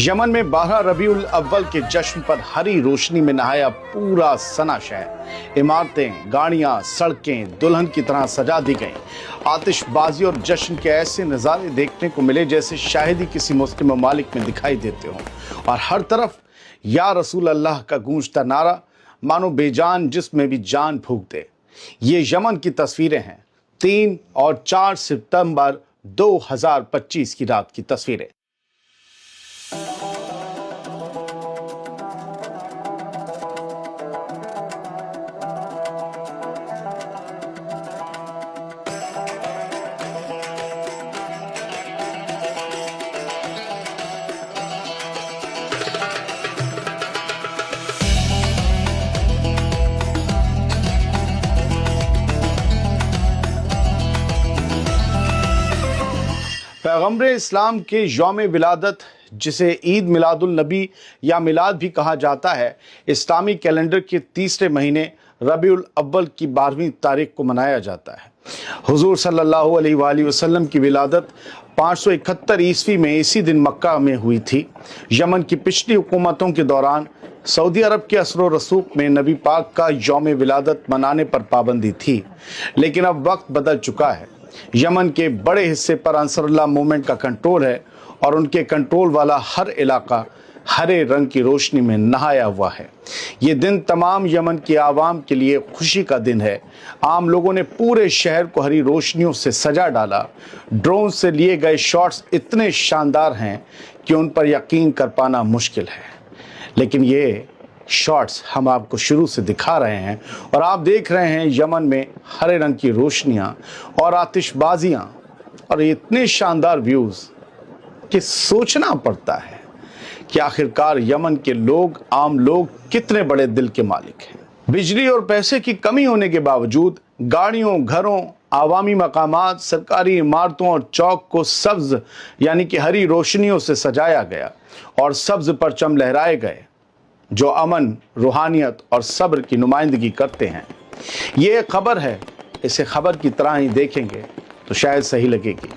Yemen में 12 रबीउल अव्वल के जश्न पर हरी रोशनी में नहाया पूरा सना शहर। इमारतें, गाड़ियां, सड़कें दुल्हन की तरह सजा दी गईं। आतिशबाजी और जश्न के ऐसे नज़ारे देखने को मिले जैसे शायद ही किसी मुस्लिम ममालिक में दिखाई देते हों। और हर तरफ या रसूल अल्लाह का गूंजता नारा, मानो बेजान जिस्म में भी जान फूंक दे। ये यमन की तस्वीरें हैं, 3 और 4 सितंबर 2025 की रात की तस्वीरें। पैगम्बर इस्लाम के यौम विलादत, जिसे ईद मिलादुल नबी या मिलाद भी कहा जाता है, इस्लामी कैलेंडर के तीसरे महीने रबीउल अव्वल की 12वीं तारीख को मनाया जाता है। हुजूर सल्लल्लाहु अलैहि वसल्लम की विलादत 571 ईस्वी में इसी दिन मक्का में हुई थी। यमन की पिछली हुकूमतों के दौरान सऊदी अरब के असर व रसूख में नबी पाक का यौम विलादत मनाने पर पाबंदी थी, लेकिन अब वक्त बदल चुका है। यमन के बड़े हिस्से पर अंसरुल्लाह मूवमेंट का कंट्रोल है और उनके कंट्रोल वाला हर इलाका हरे रंग की रोशनी में नहाया हुआ है। ये दिन तमाम यमन की आवाम के लिए खुशी का दिन है। आम लोगों ने पूरे शहर को हरी रोशनियों से सजा डाला। ड्रोन से लिए गए शॉट्स इतने शानदार हैं कि उन पर यकीन कर पाना मुश्किल है, लेकिन ये शॉट्स हम आपको शुरू से दिखा रहे हैं और आप देख रहे हैं यमन में हरे रंग की रोशनियां और आतिशबाजियां और इतने शानदार व्यूज़ कि सोचना पड़ता है कि आखिरकार यमन के लोग, आम लोग कितने बड़े दिल के मालिक हैं। बिजली और पैसे की कमी होने के बावजूद गाड़ियों, घरों, आवामी मकामात, सरकारी इमारतों और चौक को सब्ज यानी कि हरी रोशनियों से सजाया गया और सब्ज परचम लहराए गए जो अमन, रूहानियत और सब्र की नुमाइंदगी करते हैं। ये एक खबर है, इसे खबर की तरह ही देखेंगे तो शायद सही लगेगी।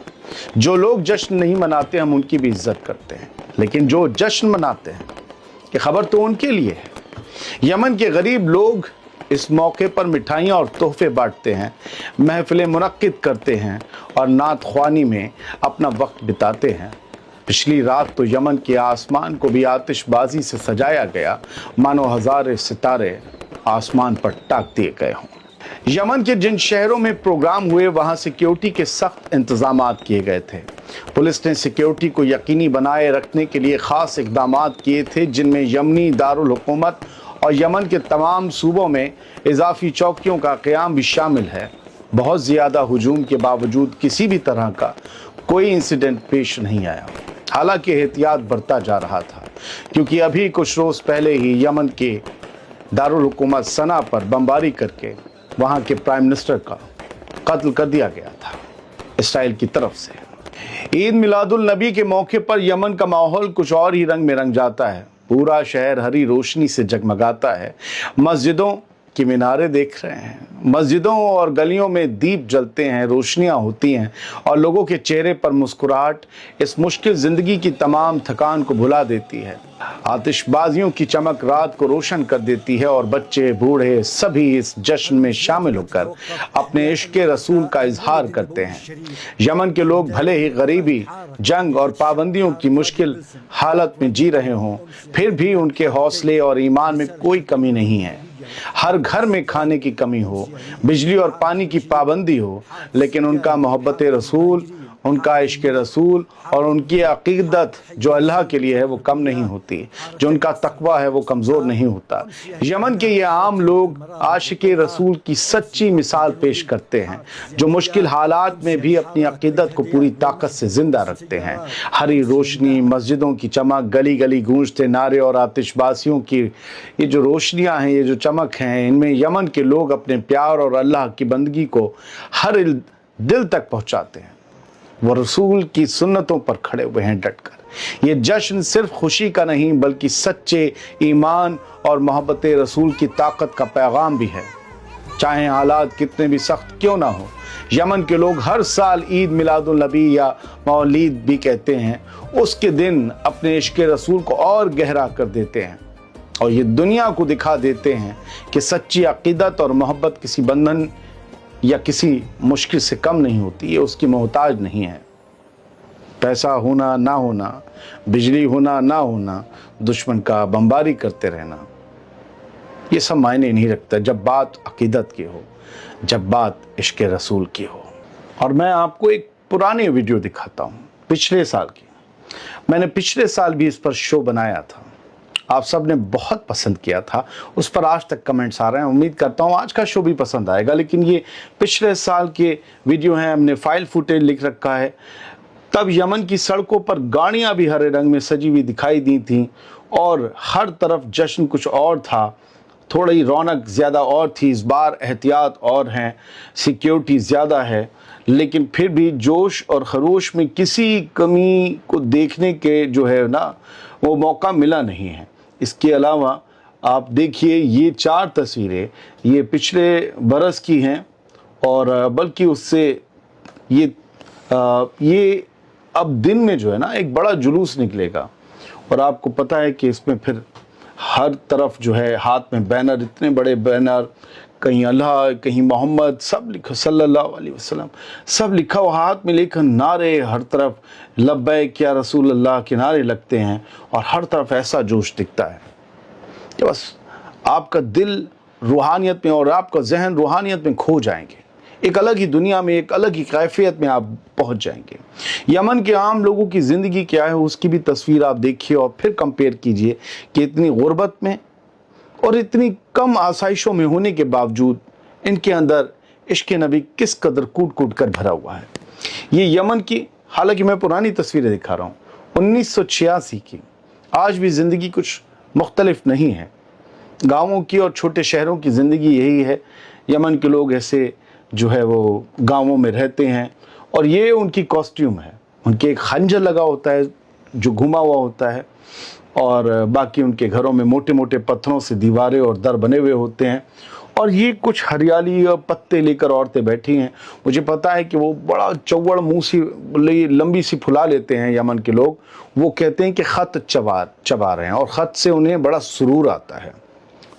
जो लोग जश्न नहीं मनाते हम उनकी भी इज्जत करते हैं, लेकिन जो जश्न मनाते हैं ये खबर तो उनके लिए है। यमन के गरीब लोग इस मौके पर मिठाइयाँ और तोहफे बांटते हैं, महफिलें मुनक्किद करते हैं और नात ख्वानी में अपना वक्त बिताते हैं। पिछली रात तो यमन के आसमान को भी आतिशबाजी से सजाया गया, मानो हज़ारे सितारे आसमान पर टाक दिए गए हों। यमन के जिन शहरों में प्रोग्राम हुए वहां सिक्योरिटी के सख्त इंतजामात किए गए थे। पुलिस ने सिक्योरिटी को यकीनी बनाए रखने के लिए ख़ास इक़दामात किए थे, जिनमें यमनी दारुल हुकूमत और यमन के तमाम सूबों में इजाफी चौकियों का क़याम भी शामिल है। बहुत ज़्यादा हुजूम के बावजूद किसी भी तरह का कोई इंसिडेंट पेश नहीं आया। हालांकि एहतियात बरता जा रहा था, क्योंकि अभी कुछ रोज़ पहले ही यमन के दारुल हुकूमत सना पर बमबारी करके वहां के प्राइम मिनिस्टर का कत्ल कर दिया गया था इसराइल की तरफ से। ईद मिलादुल नबी के मौके पर यमन का माहौल कुछ और ही रंग में रंग जाता है। पूरा शहर हरी रोशनी से जगमगाता है। मस्जिदों की मीनारे देख रहे हैं, मस्जिदों और गलियों में दीप जलते हैं, रोशनियां होती हैं और लोगों के चेहरे पर मुस्कुराहट इस मुश्किल ज़िंदगी की तमाम थकान को भुला देती है। आतिशबाजियों की चमक रात को रोशन कर देती है और बच्चे, बूढ़े सभी इस जश्न में शामिल होकर अपने इश्क़ रसूल का इजहार करते हैं। यमन के लोग भले ही गरीबी, जंग और पाबंदियों की मुश्किल हालत में जी रहे हों, फिर भी उनके हौसले और ईमान में कोई कमी नहीं है। हर घर में खाने की कमी हो, बिजली और पानी की पाबंदी हो, लेकिन उनका मोहब्बत रसूल, उनका इश्क़ रसूल और उनकी अक़ीदत जो अल्लाह के लिए है वो कम नहीं होती। जो उनका तक़वा है वो कमज़ोर नहीं होता। यमन के ये आम लोग आशिक़ रसूल की सच्ची मिसाल पेश करते हैं, जो मुश्किल हालात में भी अपनी अक़ीदत को पूरी ताकत से ज़िंदा रखते हैं। हरी रोशनी, मस्जिदों की चमक, गली गली गूंजते नारे और आतिशबाजियों की ये जो रोशनियाँ हैं, ये जो चमक हैं, इनमें यमन के लोग अपने प्यार और अल्लाह की बंदगी को हर दिल तक पहुँचाते हैं। वो रसूल की सुन्नतों पर खड़े हुए हैं डटकर। ये जश्न सिर्फ खुशी का नहीं बल्कि सच्चे ईमान और मोहब्बत रसूल की ताकत का पैगाम भी है। चाहे हालात कितने भी सख्त क्यों ना हो। यमन के लोग हर साल ईद मिलादुल नबी या मौलीद भी कहते हैं, उसके दिन अपने इश्क रसूल को और गहरा कर देते हैं और ये दुनिया को दिखा देते हैं कि सच्ची अकीदत और मोहब्बत किसी बंधन या किसी मुश्किल से कम नहीं होती, ये उसकी मोहताज नहीं है। पैसा होना ना होना, बिजली होना ना होना, दुश्मन का बमबारी करते रहना, ये सब मायने नहीं रखता जब बात अकीदत की हो, जब बात इश्क रसूल की हो। और मैं आपको एक पुरानी वीडियो दिखाता हूँ, पिछले साल की। मैंने पिछले साल भी इस पर शो बनाया था, आप सब ने बहुत पसंद किया था, उस पर आज तक कमेंट्स आ रहे हैं। उम्मीद करता हूँ आज का शो भी पसंद आएगा। लेकिन ये पिछले साल के वीडियो हैं, हमने फाइल फुटेज लिख रखा है। तब यमन की सड़कों पर गाड़ियाँ भी हरे रंग में सजी हुई दिखाई दी थीं और हर तरफ जश्न कुछ और था, थोड़ी रौनक ज़्यादा और थी। इस बार एहतियात और हैं, सिक्योरिटी ज़्यादा है, लेकिन फिर भी जोश और खरोश में किसी कमी को देखने के जो है ना वो मौका मिला नहीं है। इसके अलावा आप देखिए ये 4 तस्वीरें ये पिछले बरस की हैं और बल्कि उससे ये अब दिन में जो है ना एक बड़ा जुलूस निकलेगा और आपको पता है कि इसमें फिर हर तरफ जो है हाथ में बैनर, इतने बड़े बैनर, कहीं अल्लाह कहीं मोहम्मद, सब लिखा सल्लल्लाहु अलैहि वसल्लम, सब लिखा हुआ, हाथ में लेकर नारे, हर तरफ लब्बैक या रसूल अल्लाह के नारे लगते हैं और हर तरफ ऐसा जोश दिखता है कि बस आपका दिल रूहानियत में और आपका जहन रूहानियत में खो जाएंगे। एक अलग ही दुनिया में, एक अलग ही कैफियत में आप पहुंच जाएंगे। यमन के आम लोगों की ज़िंदगी क्या है उसकी भी तस्वीर आप देखिए और फिर कंपेयर कीजिए कि इतनी गुर्बत में और इतनी कम आसाइशों में होने के बावजूद इनके अंदर इश्क नबी किस कदर कूट कूट कर भरा हुआ है। ये यमन की, हालांकि मैं पुरानी तस्वीरें दिखा रहा हूँ, 1986 की। आज भी ज़िंदगी कुछ मुख्तलिफ नहीं है। गाँवों की और छोटे शहरों की ज़िंदगी यही है। यमन के लोग ऐसे जो है वो गाँवों में रहते हैं और ये उनकी कॉस्ट्यूम है। उनके एक खंजर लगा होता है जो घुमा हुआ होता है और बाकी उनके घरों में मोटे मोटे पत्थरों से दीवारें और दर बने हुए होते हैं और ये कुछ हरियाली और पत्ते लेकर औरतें बैठी हैं। मुझे पता है कि वो बड़ा चौड़ मुँह सी लंबी सी फुला लेते हैं यमन के लोग। वो कहते हैं कि ख़त चबा रहे हैं और ख़त से उन्हें बड़ा सुरूर आता है,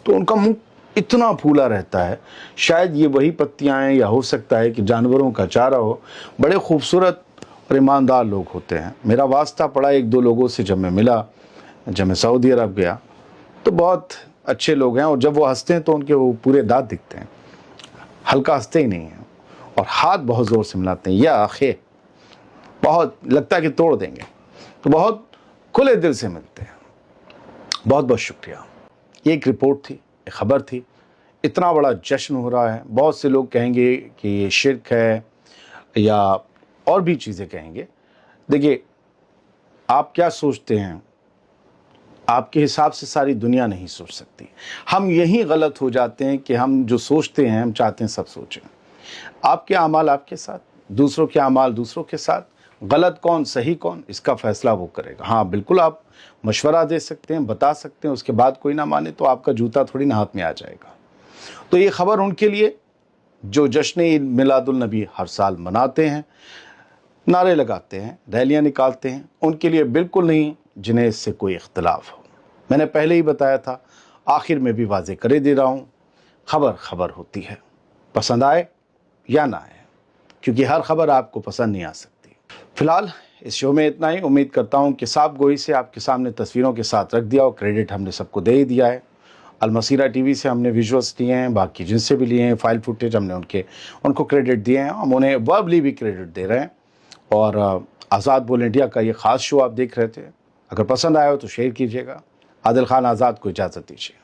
तो उनका मुँह इतना फूला रहता है। शायद ये वही पत्तियां हैं या हो सकता है कि जानवरों का चारा हो। बड़े खूबसूरत और ईमानदार लोग होते हैं। मेरा वास्ता पड़ा 1-2 लोगों से जब मैं मिला, जब मैं सऊदी अरब गया, तो बहुत अच्छे लोग हैं और जब वो हंसते हैं तो उनके वो पूरे दांत दिखते हैं, हल्का हंसते ही नहीं हैं और हाथ बहुत ज़ोर से मिलाते हैं, या आखे बहुत लगता है कि तोड़ देंगे, तो बहुत खुले दिल से मिलते हैं। बहुत बहुत शुक्रिया। ये एक रिपोर्ट थी, एक ख़बर थी। इतना बड़ा जश्न हो रहा है, बहुत से लोग कहेंगे कि ये शिर्क है या और भी चीज़ें कहेंगे। देखिए, आप क्या सोचते हैं, आपके हिसाब से सारी दुनिया नहीं सोच सकती। हम यही गलत हो जाते हैं कि हम जो सोचते हैं हम चाहते हैं सब सोचें। आपके अमाल आपके साथ, दूसरों के अमाल दूसरों के साथ, गलत कौन सही कौन इसका फ़ैसला वो करेगा। हाँ बिल्कुल, आप मशवरा दे सकते हैं, बता सकते हैं, उसके बाद कोई ना माने तो आपका जूता थोड़ी ना हाथ में आ जाएगा। तो ये खबर उनके लिए जो जश्न ईद मिलादुल नबी हर साल मनाते हैं, नारे लगाते हैं, रैलियां निकालते हैं, उनके लिए बिल्कुल नहीं जिन्हें इससे कोई इख्तलाफ हो। मैंने पहले ही बताया था, आखिर में भी वाज़ेह करे दे रहा हूँ, खबर खबर होती है, पसंद आए या ना आए, क्योंकि हर खबर आपको पसंद नहीं आ सकती। फिलहाल इस शो में इतना ही। उम्मीद करता हूँ कि साफ गोई से आपके सामने तस्वीरों के साथ रख दिया और क्रेडिट हमने सबको दे ही दिया है। अलमसीरा टीवी से हमने विजुअल्स लिए हैं, बाकी जिनसे भी लिए हैं फाइल फुटेज हमने उनको क्रेडिट दिए हैं, हम उन्हें वर्बली भी क्रेडिट दे रहे हैं। और आज़ाद बोल इंडिया का ये ख़ास शो आप देख रहे थे, अगर पसंद आया हो तो शेयर कीजिएगा। आदिल खान आज़ाद को इजाज़त दीजिए।